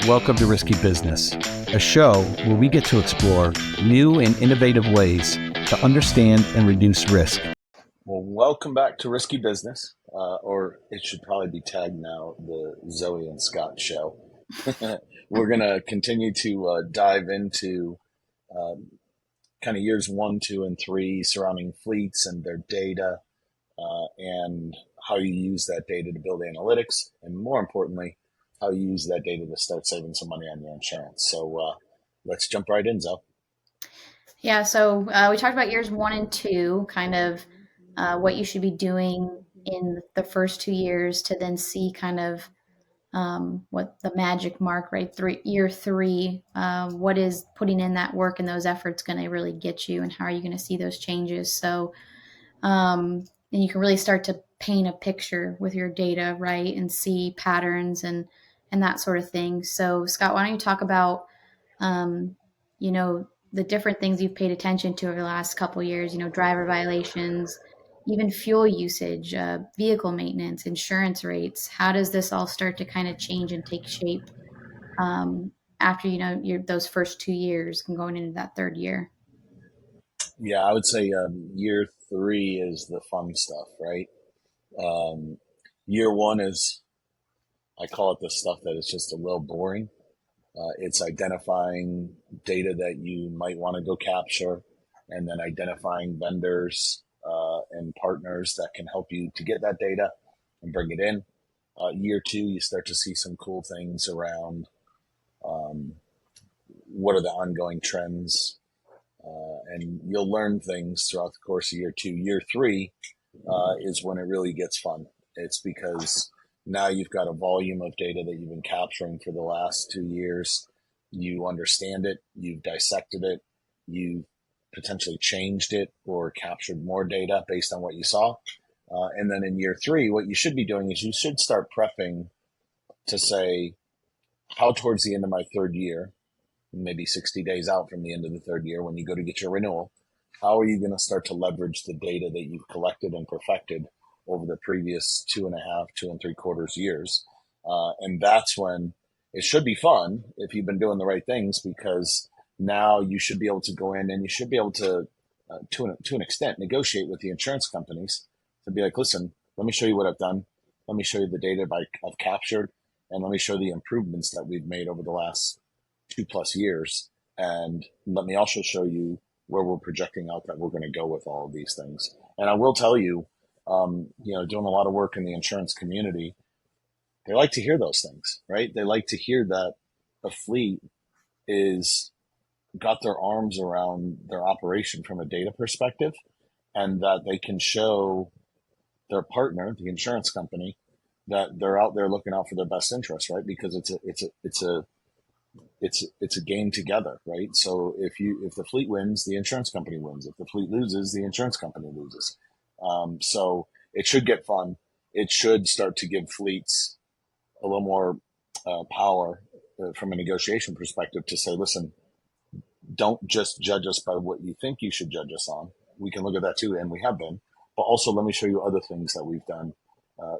Welcome to Risky Business, a show where we get to explore new and innovative ways to understand and reduce risk. Well, welcome back to Risky Business, or it should probably be tagged now, the Zoe and Scott Show. We're going to continue to dive into kind of years 1, 2, and 3 surrounding fleets and their data, and how you use that data to build analytics, and more importantly, how you use that data to start saving some money on your insurance. So let's jump right in, Zoe. Yeah, so we talked about years 1 and 2, kind of what you should be doing in the first 2 years to then see kind of what the magic mark, right? Year 3, what is putting in that work and those efforts going to really get you, and how are you going to see those changes? So, and you can really start to paint a picture with your data, right, and see patterns and that sort of thing. So, Scott, why don't you talk about, you know, the different things you've paid attention to over the last couple of years? You know, driver violations, even fuel usage, vehicle maintenance, insurance rates. How does this all start to kind of change and take shape after, those first 2 years and going into that third year? Yeah, I would say year 3 is the fun stuff, right? Um, Year 1 is, I call it the stuff that is just a little boring. It's identifying data that you might want to go capture, and then identifying vendors and partners that can help you to get that data and bring it in. Year 2, you start to see some cool things around um, what are the ongoing trends, and you'll learn things throughout the course of year 2. Year 3 is when it really gets fun. It's because now you've got a volume of data that you've been capturing for the last 2 years. You understand it, you've dissected it, you've potentially changed it or captured more data based on what you saw. And then in year 3, what you should be doing is you should start prepping to say, how towards the end of my third year, maybe 60 days out from the end of the third year, when you go to get your renewal, how are you going to start to leverage the data that you've collected and perfected over the previous 2.5, 2.75 years? And that's when it should be fun if you've been doing the right things, because now you should be able to go in and you should be able to an extent, negotiate with the insurance companies to be like, listen, let me show you what I've done. Let me show you the data I've captured, and let me show the improvements that we've made over the last 2+ years. And let me also show you where we're projecting out that we're going to go with all of these things. And I will tell you, doing a lot of work in the insurance community, they like to hear those things, right? They like to hear that a fleet is got their arms around their operation from a data perspective, and that they can show their partner, the insurance company, that they're out there looking out for their best interests, right? Because it's a game together, right? So if the fleet wins, the insurance company wins. If the fleet loses, the insurance company loses. So it should get fun. It should start to give fleets a little more power from a negotiation perspective to say, listen, don't just judge us by what you think you should judge us on. We can look at that too, and we have been. But also, let me show you other things that we've done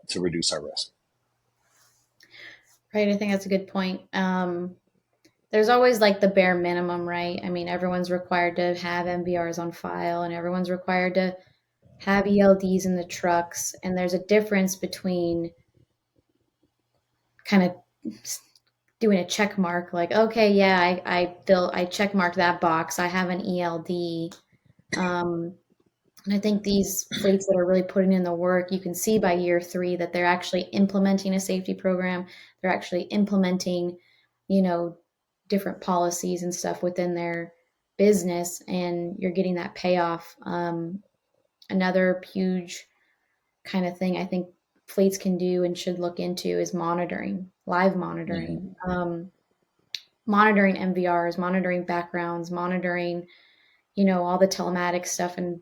to reduce our risk. Right. I think that's a good point. There's always like the bare minimum, right? I mean, everyone's required to have MVRs on file, and everyone's required to have ELDs in the trucks. And there's a difference between kind of doing a check mark, like, okay, yeah, I check marked that box. I have an ELD. And I think these fleets that are really putting in the work, you can see by year 3 that they're actually implementing a safety program. They're actually implementing, different policies and stuff within their business, and you're getting that payoff. Another huge kind of thing I think fleets can do and should look into is live monitoring, monitoring MVRs, monitoring backgrounds, monitoring, all the telematics stuff, and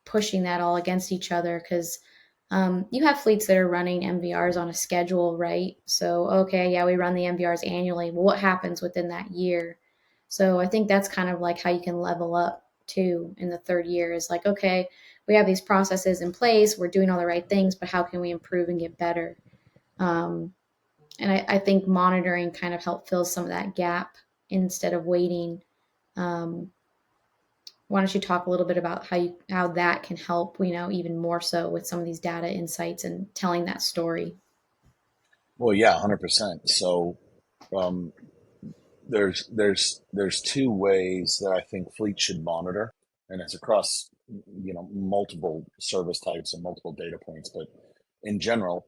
pushing that all against each other, because you have fleets that are running MVRs on a schedule, right? So, okay, yeah, we run the MVRs annually. Well, what happens within that year? So I think that's kind of like how you can level up too in the third year, is like, okay, we have these processes in place. We're doing all the right things, but how can we improve and get better? And I think monitoring kind of helped fill some of that gap instead of waiting. Um, why don't you talk a little bit about how that can help, even more so with some of these data insights and telling that story? Well, yeah, 100%. So, um, there's two ways that I think fleet should monitor, and it's across multiple service types and multiple data points. But in general,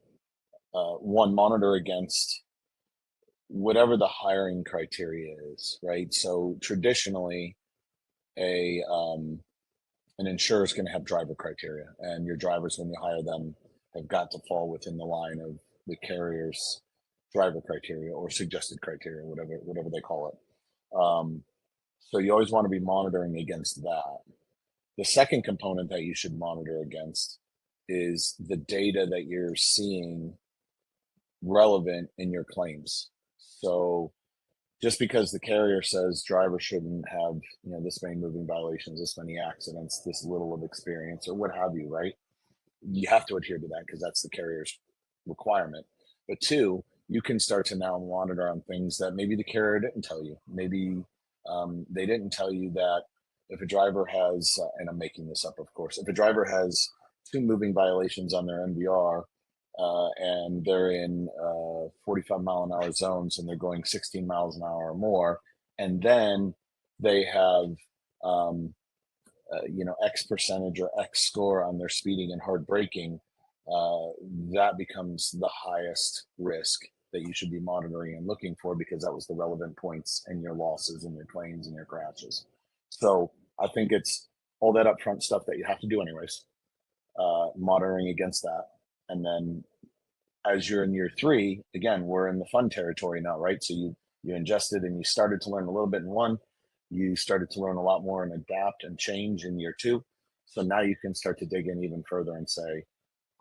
one, monitor against whatever the hiring criteria is, right? So traditionally, a an insurer is going to have driver criteria, and your drivers, when you hire them, have got to fall within the line of the carrier's driver criteria or suggested criteria, whatever they call it. So you always want to be monitoring against that. The second component that you should monitor against is the data that you're seeing relevant in your claims. So just because the carrier says driver shouldn't have, this many moving violations, this many accidents, this little of experience, or what have you, right? You have to adhere to that because that's the carrier's requirement. But two, you can start to now monitor on things that maybe the carrier didn't tell you. Maybe they didn't tell you that if a driver has, and I'm making this up, of course, if a driver has two moving violations on their MVR, and they're in 45-mile-an-hour zones and they're going 16 miles an hour or more, and then they have X percentage or X score on their speeding and hard braking, that becomes the highest risk that you should be monitoring and looking for, because that was the relevant points in your losses and your claims and your crashes. So I think it's all that upfront stuff that you have to do anyways, monitoring against that. And then as you're in year three, again, we're in the fun territory now, right? So you ingested and you started to learn a little bit in one, you started to learn a lot more and adapt and change in year two. So now you can start to dig in even further and say,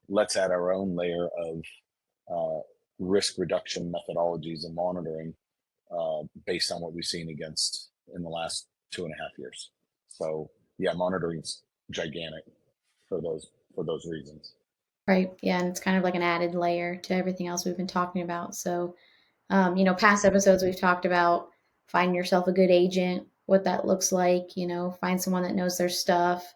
let's add our own layer of risk reduction methodologies and monitoring, based on what we've seen against in the last 2.5 years. So yeah, monitoring's gigantic for those reasons. Right. Yeah. And it's kind of like an added layer to everything else we've been talking about. So, past episodes we've talked about finding yourself a good agent, what that looks like, find someone that knows their stuff.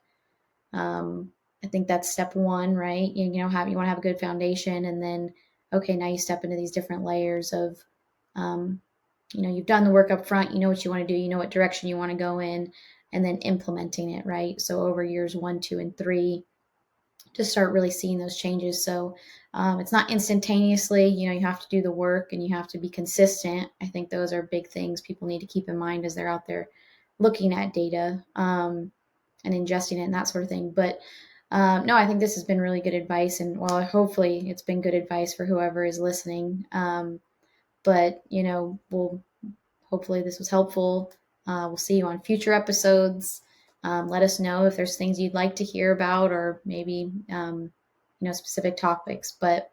I think that's step one, right? You want to have a good foundation, and then, okay, now you step into these different layers of, you've done the work up front, you know what you want to do, you know what direction you want to go in, and then implementing it, right? So over years 1, 2, and 3, to start really seeing those changes. So it's not instantaneously, you have to do the work and you have to be consistent. I think those are big things people need to keep in mind as they're out there looking at data, and ingesting it and that sort of thing. But no, I think this has been really good advice. And well, hopefully it's been good advice for whoever is listening. But, hopefully this was helpful. We'll see you on future episodes. Let us know if there's things you'd like to hear about, or maybe, specific topics. But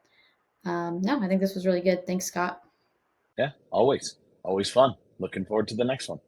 no, I think this was really good. Thanks, Scott. Yeah, always fun. Looking forward to the next one.